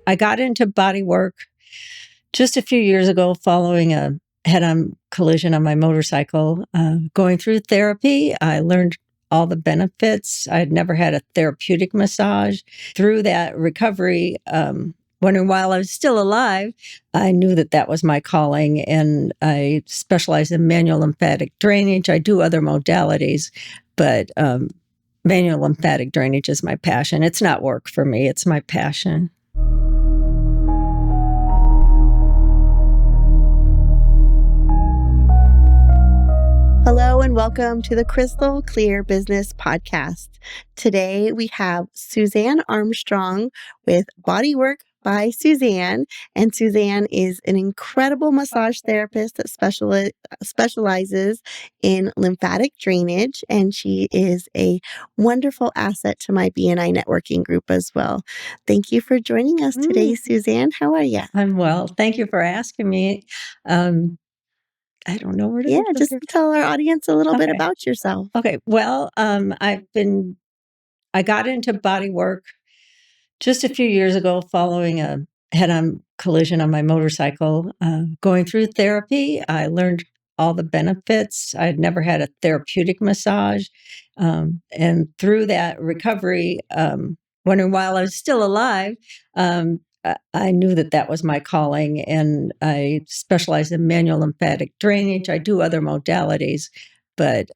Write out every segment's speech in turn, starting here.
I got into bodywork just a few years ago following a head-on collision on my motorcycle. Going through therapy, I learned all the benefits. I had never had a therapeutic massage. Through that recovery, wondering while I was still alive, I knew that that was my calling, and I specialize in manual lymphatic drainage. I do other modalities, but manual lymphatic drainage is my passion. It's not work for me, it's my passion. Hello and welcome to the Crystal Clear Business Podcast. Today we have Suzanne Armstrong with Bodywork by Suzanne. And Suzanne is an incredible massage therapist that specializes in lymphatic drainage. And she is a wonderful asset to my BNI networking group as well. Thank you for joining us today, Suzanne. How are you? I'm well. Thank you for asking me. I don't know where to go. Just tell our audience a little bit about yourself. Okay. Well, I got into bodywork just a few years ago following a head-on collision on my motorcycle. Going through therapy, I learned all the benefits. I had never had a therapeutic massage. And through that recovery, wondering while I was still alive, I knew that that was my calling, and I specialize in manual lymphatic drainage. I do other modalities, but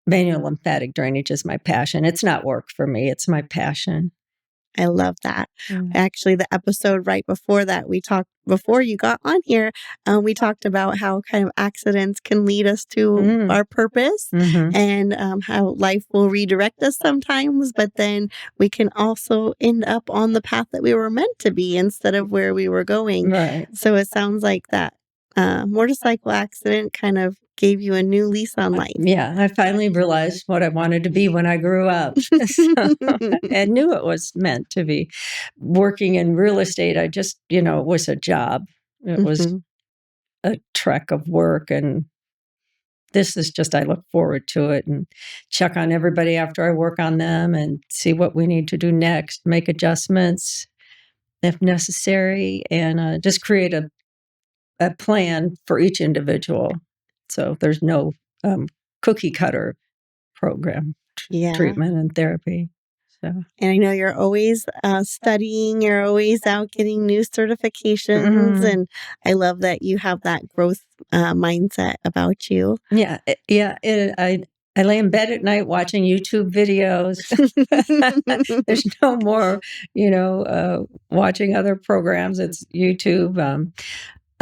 manual lymphatic drainage is my passion. It's not work for me, it's my passion. I love that. Actually, the episode right before that, before you got on here, we talked about how kind of accidents can lead us to our purpose and how life will redirect us sometimes, but then we can also end up on the path that we were meant to be instead of where we were going. Right. So it sounds like that motorcycle accident kind of gave you a new lease on life. Yeah, I finally realized what I wanted to be when I grew up. I knew it was meant to be. Working in real estate, I just, it was a job. It was a trek of work, and this is just, I look forward to it and check on everybody after I work on them and see what we need to do next, make adjustments if necessary, and just create a plan for each individual. So there's no cookie cutter program treatment and therapy. So. And I know you're always studying, you're always out getting new certifications. And I love that you have that growth mindset about you. Yeah. I lay in bed at night watching YouTube videos. There's no more, watching other programs. It's YouTube.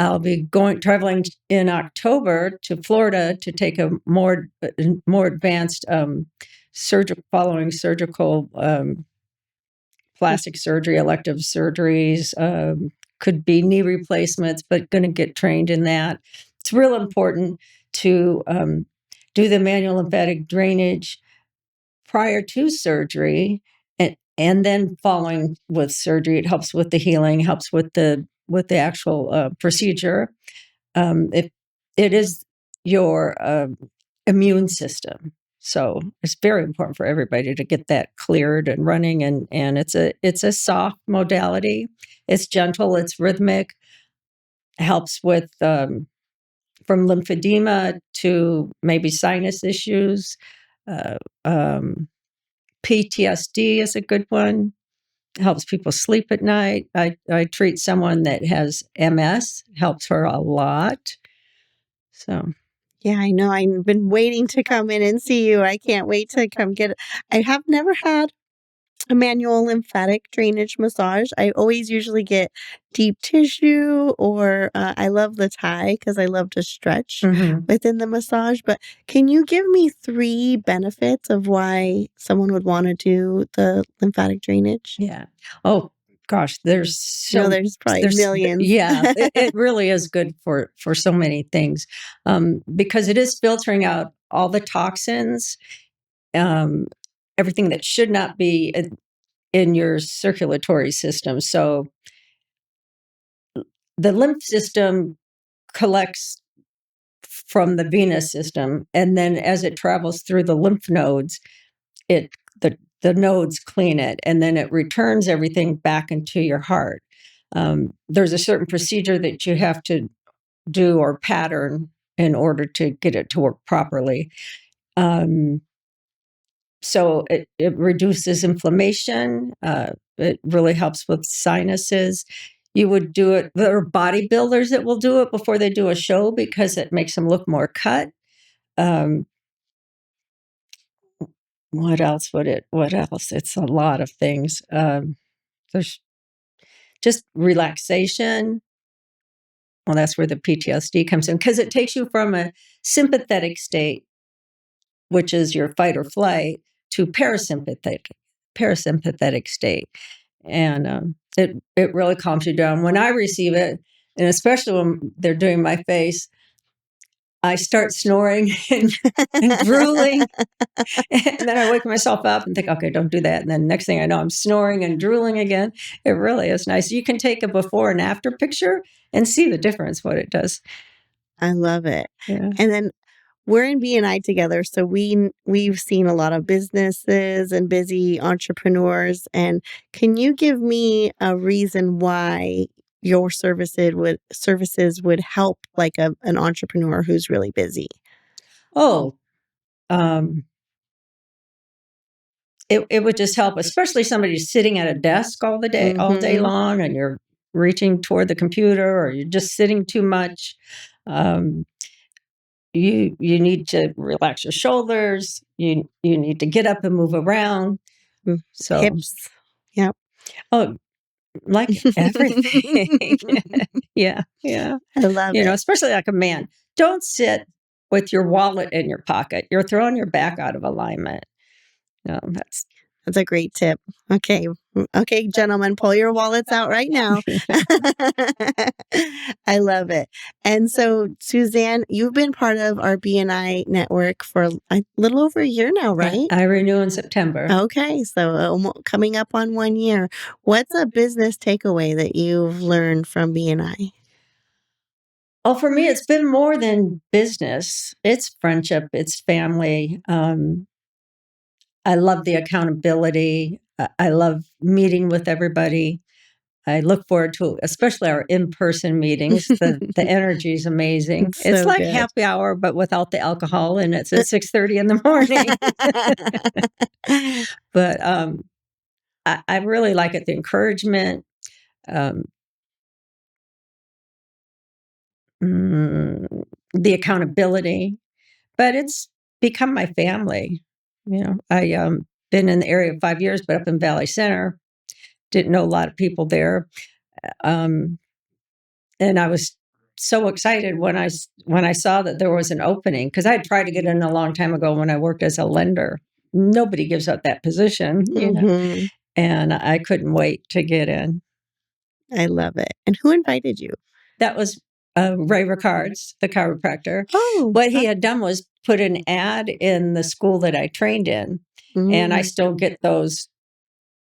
I'll be traveling in October to Florida to take a more advanced following surgical plastic surgery, elective surgeries, could be knee replacements, but going to get trained in that. It's real important to do the manual lymphatic drainage prior to surgery, and then following with surgery. It helps with the healing, helps with the actual procedure. It is your immune system, so it's very important for everybody to get that cleared and running. And it's a soft modality. It's gentle. It's rhythmic. Helps with from lymphedema to maybe sinus issues. PTSD is a good one. Helps people sleep at night. I treat someone that has MS, helps her a lot. So. Yeah, I know. I've been waiting to come in and see you. I can't wait to come get it. I have never had a manual lymphatic drainage massage. I always usually get deep tissue, or I love the Thai because I love to stretch within the massage. But can you give me 3 benefits of why someone would want to do the lymphatic drainage? Yeah. Oh gosh, there's probably millions. Yeah, it really is good for so many things, because it is filtering out all the toxins, everything that should not be in your circulatory system. So the lymph system collects from the venous system, and then as it travels through the lymph nodes, the nodes clean it, and then it returns everything back into your heart. there's a certain procedure that you have to do or pattern in order to get it to work properly. So it reduces inflammation. It really helps with sinuses. You would do it. There are bodybuilders that will do it before they do a show because it makes them look more cut. What else would it? What else? It's a lot of things. There's just relaxation. Well, that's where the PTSD comes in because it takes you from a sympathetic state, which is your fight or flight, to parasympathetic state, and it really calms you down. When I receive it, and especially when they're doing my face, I start snoring and drooling, and then I wake myself up and think, okay, don't do that. And then next thing I know, I'm snoring and drooling again. It really is nice. You can take a before and after picture and see the difference, what it does. I love it. Yeah. And then we're in BNI together, so we've seen a lot of businesses and busy entrepreneurs. And can you give me a reason why your services would help like an entrepreneur who's really busy? Oh, it would just help, especially somebody sitting at a desk all day Mhm. long, and you're reaching toward the computer or you're just sitting too much. Um, you need to relax your shoulders. You need to get up and move around. Mm, So, hips. Yep. oh, like everything. Yeah, yeah. I love it. Especially like a man. Don't sit with your wallet in your pocket. You're throwing your back out of alignment. No, that's That's a great tip. Okay. Okay, gentlemen, pull your wallets out right now. I love it. And so, Suzanne, you've been part of our BNI network for a little over a year now, right? I renew in September. Okay, so coming up on 1 year. What's a business takeaway that you've learned from BNI? Oh, for me, it's been more than business. It's friendship. It's family. I love the accountability. I love meeting with everybody. I look forward to, especially our in-person meetings. The energy is amazing. It's So like good. happy hour, but without the alcohol, and it's at 6:30 in the morning. But I really like it. The encouragement, um, the accountability, but it's become my family. I been in the area 5 years, but up in Valley Center, didn't know a lot of people there. Um, and I was so excited when I saw that there was an opening because I had tried to get in a long time ago when I worked as a lender. Nobody gives up that position, Mhm. and I couldn't wait to get in. I love it. And who invited you? That was Ray Rickards, the chiropractor. Oh, What he had done was put an ad in the school that I trained in, and I still get those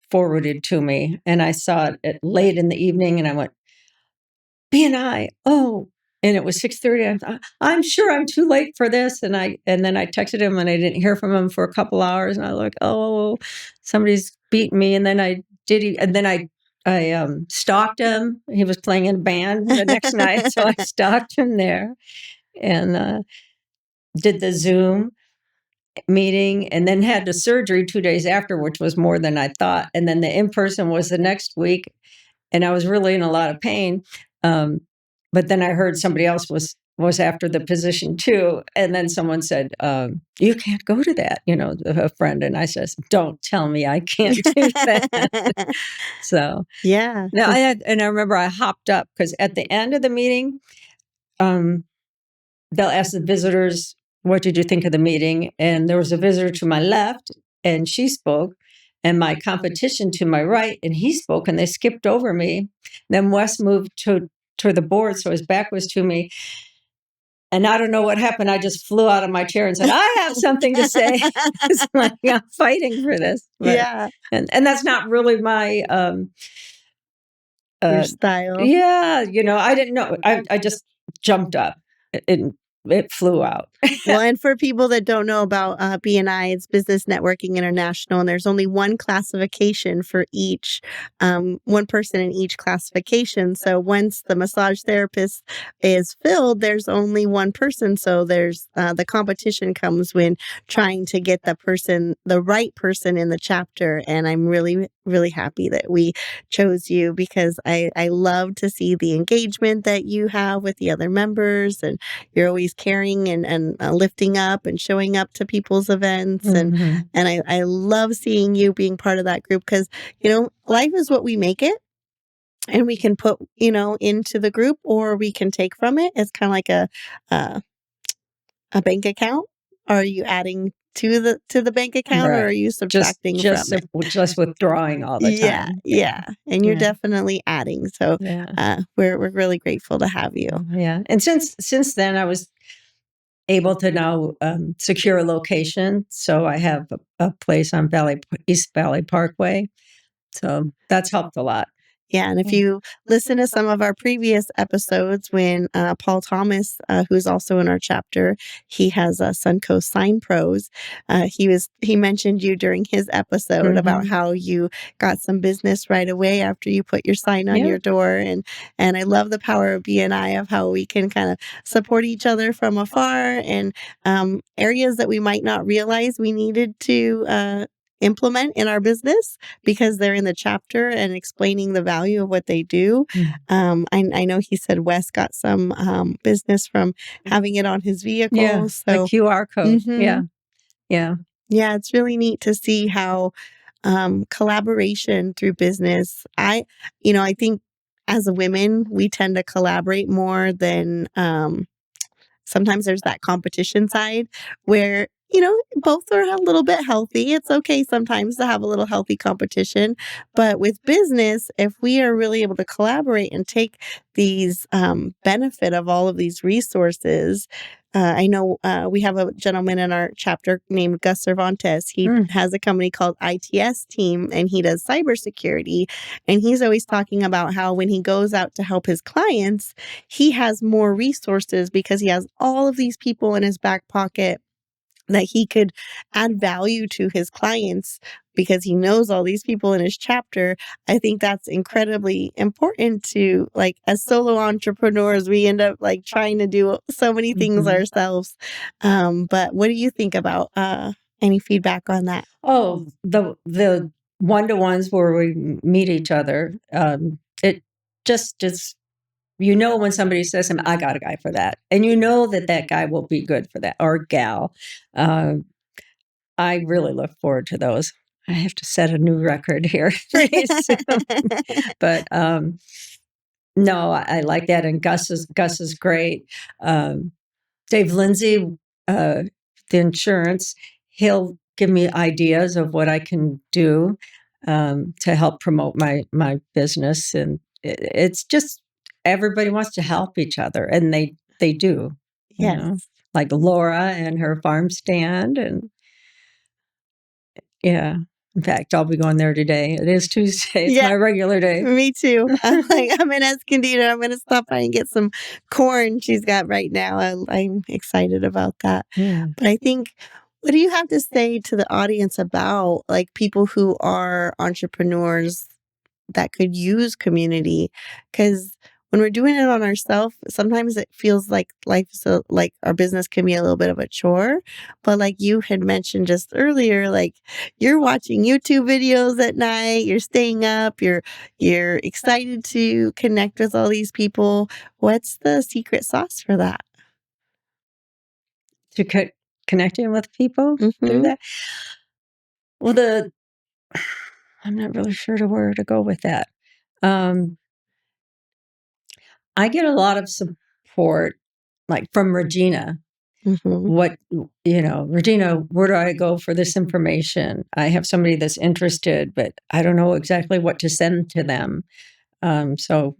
forwarded to me. And I saw it late in the evening, and I went, BNI. Oh, and it was 6:30. I thought, I'm sure I'm too late for this. And then I texted him, and I didn't hear from him for a couple hours. And I was like, oh, somebody's beaten me. And then I stalked him. He was playing in a band the next night, so I stalked him there and did the Zoom meeting, and then had the surgery 2 days after, which was more than I thought. And then the in person was the next week, and I was really in a lot of pain. But then I heard somebody else was after the position too, and then someone said, "You can't go to that," a friend, and I says, "Don't tell me I can't do that." So yeah. now I remember I hopped up because at the end of the meeting, they'll ask the visitors, "What did you think of the meeting?" And there was a visitor to my left, and she spoke, and my competition to my right, and he spoke, and they skipped over me. Then Wes moved to the board, so his back was to me. And I don't know what happened. I just flew out of my chair and said, "I have something to say." It's like I'm fighting for this. But, Yeah. and that's not really my Your style. yeah, I didn't know. I just jumped up. And it flew out. Well, and for people that don't know about BNI, it's Business Networking International, and there's only one classification for each, one person in each classification. So once the massage therapist is filled, there's only one person. So there's the competition comes when trying to get the right person in the chapter. And I'm really, really happy that we chose you because I love to see the engagement that you have with the other members, and you're always caring and lifting up and showing up to people's events. Mhm. And I love seeing you being part of that group because, life is what we make it. And we can put, into the group or we can take from it. It's kind of like uh, a bank account. Are you adding to the bank account or are Right. you subtracting from it? Just withdrawing all the Yeah, time. yeah. And you're Yeah. definitely adding. So Yeah. we're really grateful to have you. Yeah. And since then, I was able to now secure a location. So I have a place on East Valley Parkway. So that's helped a lot. Yeah, and if you listen to some of our previous episodes when Paul Thomas, who's also in our chapter, he has Suncoast Sign Pros. He mentioned you during his episode about Mhm. how you got some business right away after you put your sign on Yeah. your door, and I love the power of BNI of how we can kind of support each other from afar and areas that we might not realize we needed to implement in our business because they're in the chapter and explaining the value of what they do. Mm. I know he said Wes got some business from having it on his Yeah. vehicle. The So, QR code. Yeah. mhm. Yeah. Yeah, it's really neat to see how collaboration through business. I think as a women, we tend to collaborate more than sometimes there's that competition side where, both are a little bit healthy. It's okay sometimes to have a little healthy competition. But with business, if we are really able to collaborate and take these benefit of all of these resources, I know we have a gentleman in our chapter named Gus Cervantes. He Mm. has a company called ITS Team and he does cybersecurity. And he's always talking about how when he goes out to help his clients, he has more resources because he has all of these people in his back pocket that he could add value to his clients because he knows all these people in his chapter. I think that's incredibly important to like as solo entrepreneurs, we end up like trying to do so many things Mhm. ourselves. But what do you think about any feedback on that? Oh, the one-to-ones where we meet each other, it just when somebody says something, "I got a guy for that," and that guy will be good for that or gal. Um, I really look forward to those. I have to set a new record here pretty soon. But, no, I like that, and Gus is great. Um, Dave Lindsay, uh, the insurance, he'll give me ideas of what I can do to help promote my business, and it's just everybody wants to help each other, and they do, Yes. like Laura and her farm stand, and yeah. In fact, I'll be going there today. It is Tuesday. It's Yeah, my regular day. me too. I'm like, I'm in Escondido. I'm going to stop by and get some corn she's got right now. I'm excited about that. Yeah. But I think, what do you have to say to the audience about like people who are entrepreneurs that could use community? Because when we're doing it on ourselves, sometimes it feels like life is like our business can be a little bit of a chore. But like you had mentioned just earlier, like you're watching YouTube videos at night, you're staying up, you're excited to connect with all these people. What's the secret sauce for that? To connecting with people through Mm-hmm. that. Well, I'm not really sure to where to go with that. Um, I get a lot of support, like from Regina. Mm-hmm. Regina, where do I go for this information? I have somebody that's interested, but I don't know exactly what to send to them. So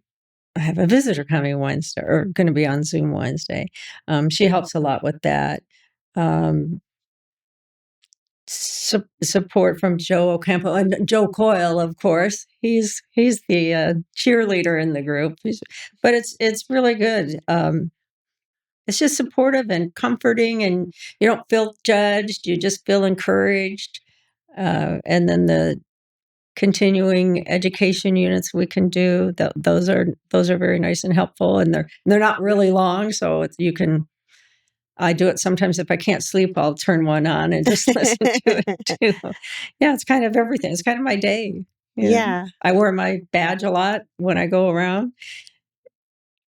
I have a visitor coming Wednesday, or going to be on Zoom Wednesday. She helps a lot with that. Um, support from Joe Ocampo and Joe Coyle, of course. He's the cheerleader in the group. But it's really good. it's just supportive and comforting, and you don't feel judged. You just feel encouraged. And then the continuing education units we can do, those are very nice and helpful, and they're not really long, so you can. I do it sometimes if I can't sleep, I'll turn one on and just listen to it too. Yeah, it's kind of everything. It's kind of my day. Yeah. I wear my badge a lot when I go around.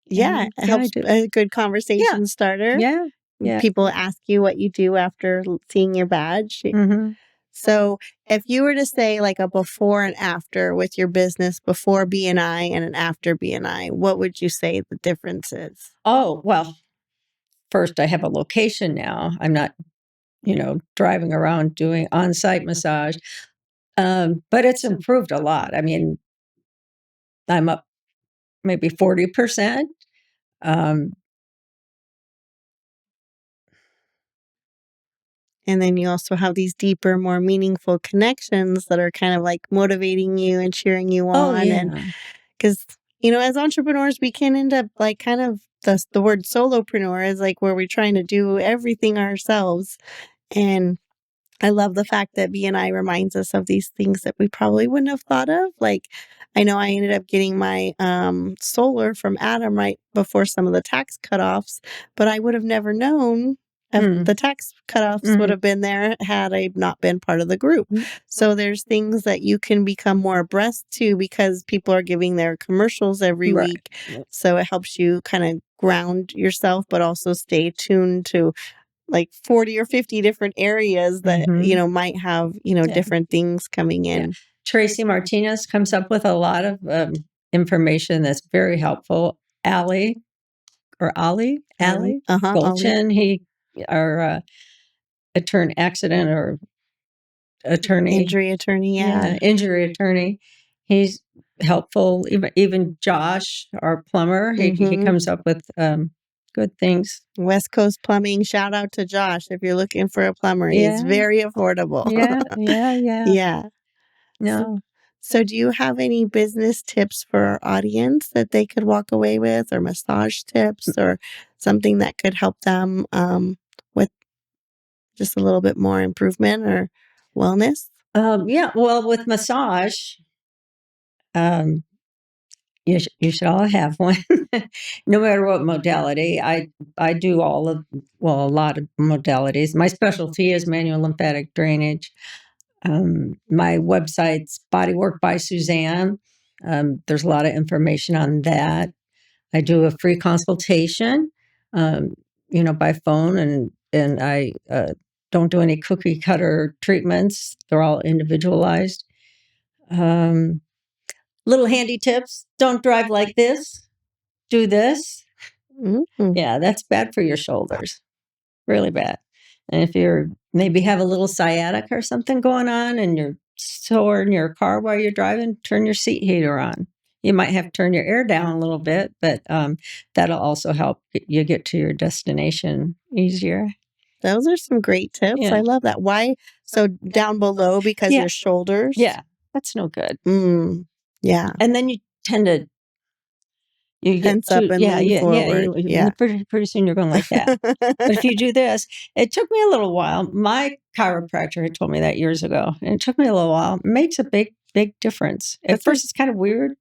Yeah, it Yeah, I helps do. a good conversation starter. Yeah, yeah. People ask you what you do after seeing your badge. Mhm. So, if you were to say like a before and after with your business, before BNI and an after BNI, what would you say the difference is? Oh, well, first I have a location now. I'm not, driving around doing on-site massage. But it's improved a lot. I mean, I'm up maybe 40%. Um, And then you also have these deeper, more meaningful connections that are kind of like motivating you and cheering you oh on. And yeah. because, as entrepreneurs, we can end up like kind of the word solopreneur is like where we're trying to do everything ourselves. And I love the fact that BNI reminds us of these things that we probably wouldn't have thought of. Like, I know I ended up getting my solar from Adam right before some of the tax cutoffs, but I would have never known if Mm, the tax cutoffs would mhm, have been there had I not been part of the group. mm, So there's things that you can become more abreast to because people are giving their commercials every right. week. So it helps you kind of ground yourself, but also stay tuned to like 40 or 50 different areas that, Mhm. might have, Yeah, different things coming yeah. in. Tracy Martinez comes up with a lot of information that's very helpful. Ali Ollie. Golchin, our accident or attorney, Injury attorney, yeah. yeah, injury attorney. He's helpful. Even Josh, our plumber, he Mhm. comes up with good things. West Coast Plumbing, shout out to Josh if you're looking for a plumber. He's Yeah, very affordable. yeah, yeah, yeah. Yeah. So, No, so do you have any business tips for our audience that they could walk away with, or massage tips, or something that could help them with just a little bit more improvement or wellness? yeah. Well, with massage, um, you should all have one, no matter what modality. I do a lot of modalities. My specialty is manual lymphatic drainage. My website's Bodywork by Suzanne. There's a lot of information on that. I do a free consultation, um, by phone, and I don't do any cookie cutter treatments. They're all individualized. Um, Little handy tips: don't drive like this. Do this. Mm. Yeah, that's bad for your shoulders. Really bad. And if you're maybe have a little sciatica or something going on and you're sore in your car while you're driving, turn your seat heater on. You might have to turn your air down a little bit, but that'll also help you get to your destination easier. Those are some great tips. Yeah. I love that. Why? So down below because Yeah. your shoulders? Yeah. That's no good. Mm, yeah. And then you tend to you get Tense up too and yeah, lean yeah, yeah, forward. Yeah. pretty soon you're going like that. But if you do this, it took me a little while. My chiropractor had told me that years ago, and it took me a little while. It makes a big, big difference. At That's a first, it's kind of weird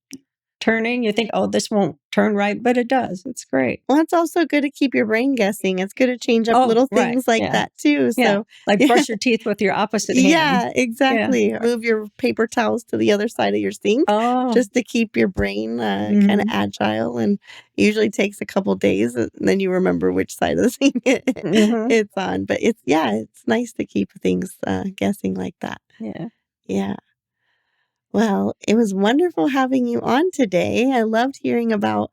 turning. You think, oh, this won't turn right, but it does. It's great. Well, it's also good to keep your brain guessing. It's good to change up Oh, little right. things like Yeah. that too. Yeah. So, Like yeah, brush your teeth with your opposite hand. yeah, Yeah. exactly. Move your paper towels to the other side of your sink Oh, just to keep your brain kind of hmm, agile. And it usually takes a couple days, and then you remember which side of the sink hmm, it's on. But it's nice to keep things guessing like that. yeah. Yeah. Well, it was wonderful having you on today. I loved hearing about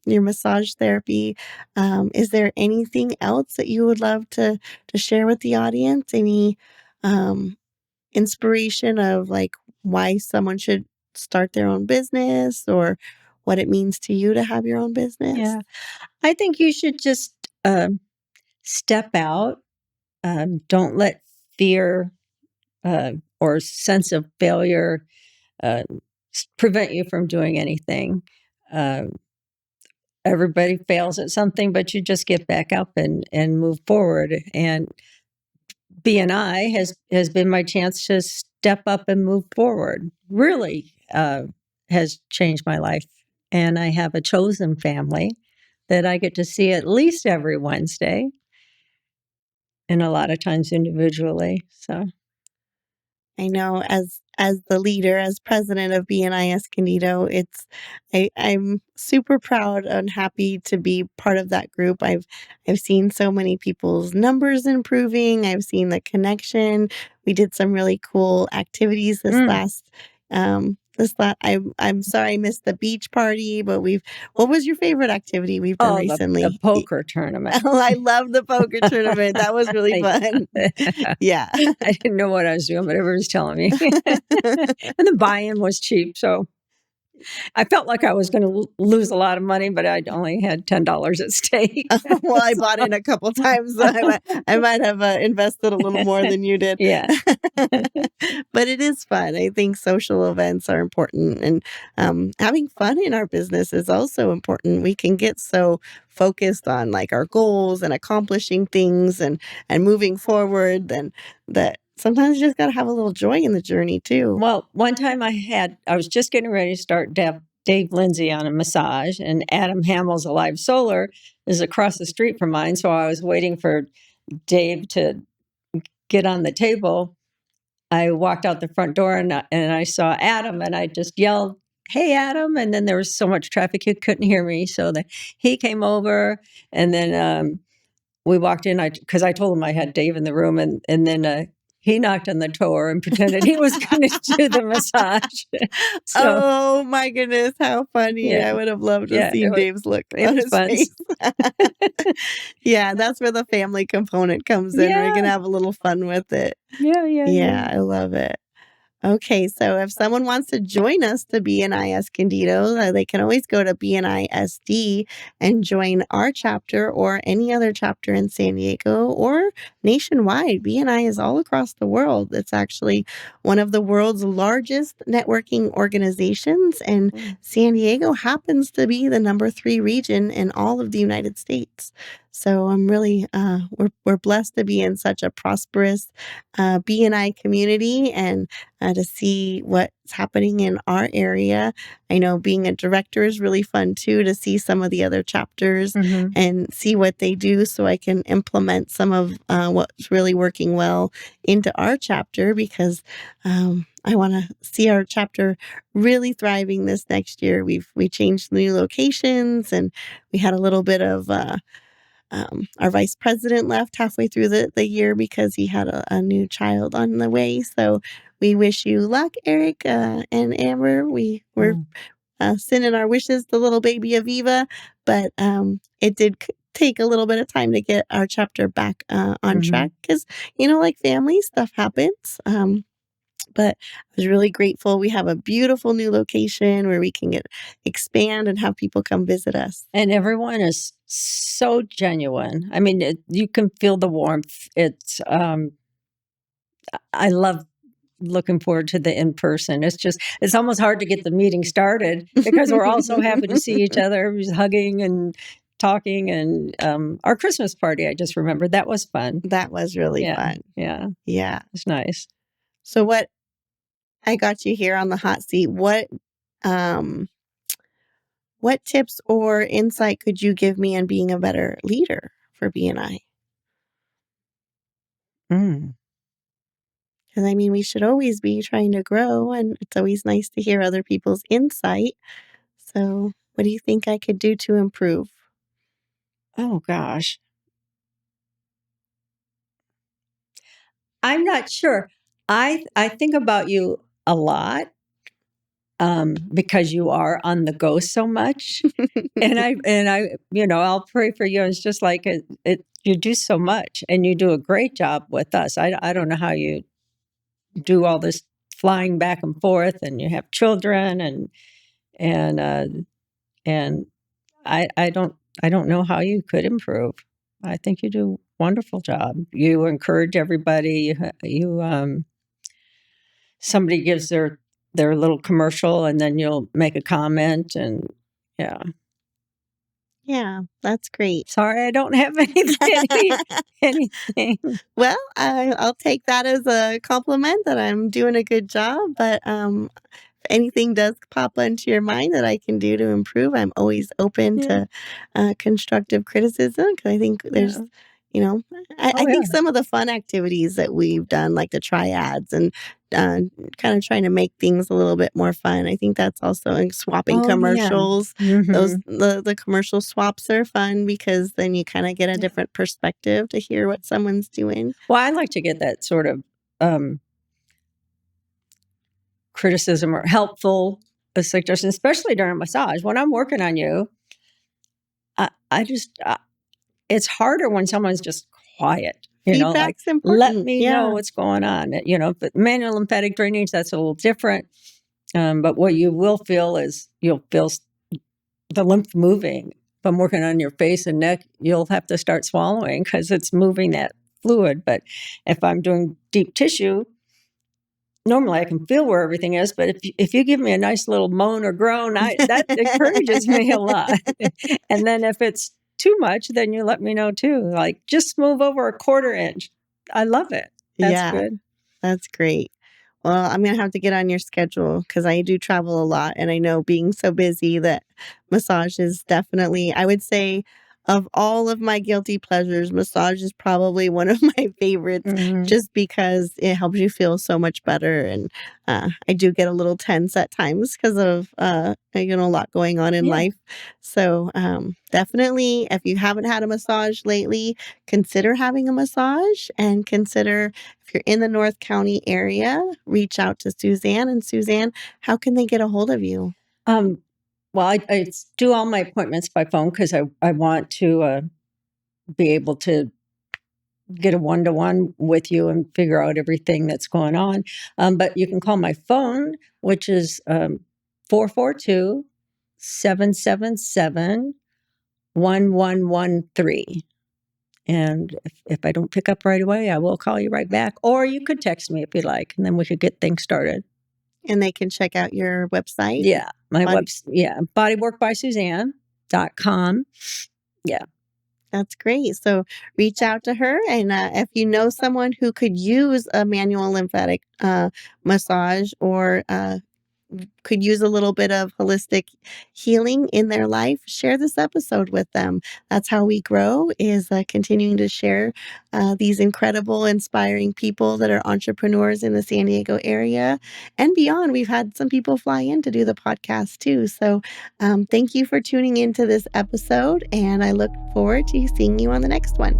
your massage therapy. Is there anything else that you would love to share with the audience? Any um, inspiration of like why someone should start their own business or what it means to you to have your own business? Yeah. I think you should just step out. Don't let fear or sense of failure uh, prevent you from doing anything. Uh, everybody fails at something, but you just get back up and move forward. And BNI has been my chance to step up and move forward. Really has changed my life. And I have a chosen family that I get to see at least every Wednesday, and a lot of times individually. So I know as the leader, as president of BNI Escondido, I'm super proud and happy to be part of that group. I've seen so many people's numbers improving. I've seen the connection. We did some really cool activities I'm sorry I missed the beach party, but what was your favorite activity we've done the recently? poker tournament. Oh, I love the poker tournament. That was really fun. Yeah. I didn't know what I was doing, but everyone was telling me. And the buy-in was cheap, so I felt like I was going to lose a lot of money, but I only had $10 at stake. Well, I bought in a couple times, so I might have invested a little more than you did. Yeah. But it is fun. I think social events are important, and having fun in our business is also important. We can get so focused on like our goals and accomplishing things and moving forward, and that sometimes you just got to have a little joy in the journey too. Well, one time I was just getting ready to start Dave Lindsay on a massage, and Adam Hamill's Alive Solar is across the street from mine. So I was waiting for Dave to get on the table. I walked out the front door and I saw Adam, and I just yelled, "Hey, Adam." And then there was so much traffic, he couldn't hear me. So he came over, and then we walked in because I told him I had Dave in the room, and then he knocked on the door and pretended he was going to do the massage. So, oh my goodness, how funny. Yeah. I would have loved to see Dave's look on his fun. face. Yeah, that's where the family component comes in. Yeah. We're going to have a little fun with it. Yeah. I love it. Okay, so if someone wants to join us to BNI Escondido, they can always go to BNI SD and join our chapter or any other chapter in San Diego or nationwide. BNI is all across the world. It's actually one of the world's largest networking organizations, and San Diego happens to be the number 3 region in all of the United States. So I'm really, we're blessed to be in such a prosperous BNI community, and to see what's happening in our area. I know being a director is really fun too, to see some of the other chapters and see what they do, so I can implement some of what's really working well into our chapter, because I want to see our chapter really thriving this next year. We changed new locations, and we had a little bit of our vice president left halfway through the year because he had a new child on the way. So we wish you luck, Eric and Amber. We're sending our wishes to little baby Aviva, but it did take a little bit of time to get our chapter back on track, because, like family stuff happens. But I was really grateful. We have a beautiful new location where we can expand and have people come visit us. And everyone is so genuine. I mean, you can feel the warmth. I love looking forward to the in-person. It's almost hard to get the meeting started because we're all so happy to see each other. We're hugging and talking, and our Christmas party, I just remembered, that was fun. That was really fun. Yeah. It's nice. So I got you here on the hot seat. What tips or insight could you give me on being a better leader for BNI? Because I mean, we should always be trying to grow, and it's always nice to hear other people's insight. So what do you think I could do to improve? Oh, gosh. I'm not sure. I think about you a lot because you are on the go so much, and I I'll pray for you. It's just like you do so much, and you do a great job with us. I don't know how you do all this flying back and forth, and you have children, and I don't know how you could improve. I think you do a wonderful job. You encourage everybody. Somebody gives their little commercial, and then you'll make a comment, and yeah. Yeah, that's great. Sorry, I don't have anything. Well, I'll take that as a compliment that I'm doing a good job, but, if anything does pop into your mind that I can do to improve, I'm always open Yeah, to, constructive criticism because I think there's yeah. you know, I Oh, think yeah. some of the fun activities that we've done, like the triads and, uh, kinda trying to make things a little bit more fun, I think that's also and swapping Oh, yeah. commercials. Those Mhm. the commercial swaps are fun because then you kinda get a Yeah. different perspective to hear what someone's doing. Well, I like to get that sort of, um, criticism or helpful, suggestion, especially during massage. When I'm working on you, I just it's harder when someone's just quiet, like, Feedback's "Let important, me know yeah. what's going on," but manual lymphatic drainage, that's a little different, but what you will feel is you'll feel the lymph moving. If I'm working on your face and neck, you'll have to start swallowing because it's moving that fluid, but if I'm doing deep tissue, normally I can feel where everything is, but if you give me a nice little moan or groan, I that encourages me a lot. And then if it's too much, then you let me know too. Like, just move over a quarter inch. I love it. That's Yeah, good. that's great. Well, I'm gonna have to get on your schedule because I do travel a lot, and I know being so busy that massage is definitely I would say of all of my guilty pleasures, massage is probably one of my favorites Mhm. just because it helps you feel so much better, and, I do get a little tense at times because of, a lot going on in Yeah. life. So, definitely, if you haven't had a massage lately, consider having a massage and consider if you're in the North County area, reach out to Suzanne. And Suzanne, how can they get a hold of you? Um, well, I do all my appointments by phone because I want to be able to get a one-to-one with you and figure out everything that's going on. But you can call my phone, which is 442 And if I don't pick up right away, I will call you right back. Or you could text me if you like, and then we could get things started. And they can check out your website. Yeah. My Body bodyworkbysuzanne.com. Yeah. That's great. So reach out to her. And if you know someone who could use a manual lymphatic massage or could use a little bit of holistic healing in their life, share this episode with them. That's how we grow is continuing to share these incredible, inspiring people that are entrepreneurs in the San Diego area and beyond. We've had some people fly in to do the podcast too. So thank you for tuning into this episode, and I look forward to seeing you on the next one.